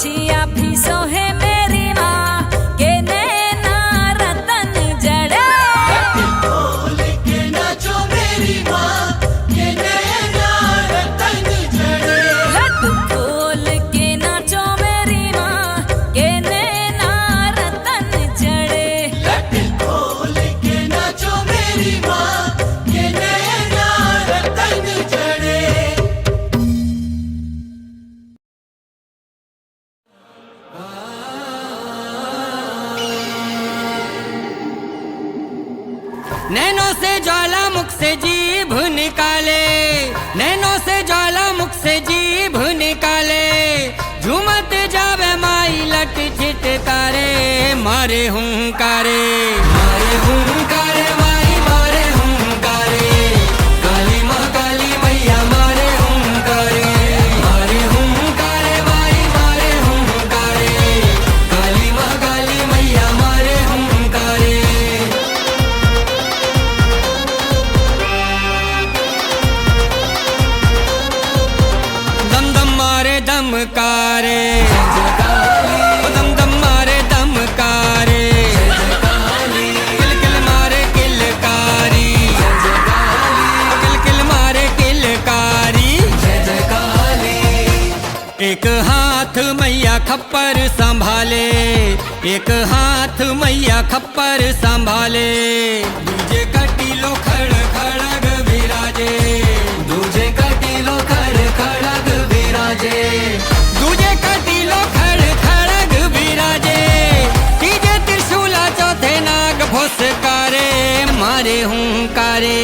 छिया भी सोहे मेरी माँ के नैना रतन जड़े। खोल के नाचो मेरी माँ के नैना रतन जड़े। लट खोल के नाचो मेरी माँ के नैना रतन जड़े। लट खोल के नाचो मेरी माँ के नैना रतन जड़े। नैनों से ज्वालामुख से जीभ निकाले, नैनों से ज्वालामुख से जीभ निकाले। झूमत जावे माई लट छिटकारे, मारे हुंकारे, मारे हुंकारे माई मारे हुंकारे। काली माँ काली मैया मारे हुंकारे, मारे हुंकारे माई मारे हुंकारे। काली माँ काली मैया मारे हुंकारे। दम दम मारे दमकारे, दम दम मारे दमकारे। किल किल मारे किलकारी, किल किल मारे किलकारी। एक हाथ मैया खप्पर संभाले, एक हाथ मैया खप्पर संभाले। दूजे कटीलो खड़ खड़ग विराजे, दूजे कटीलो खड़ खड़ग विराजे। दूजे कटीलो खड़ खड़ग विराजे। तीजे त्रिशूला चौथे नाग भोसकारे, मारे हुंकारे।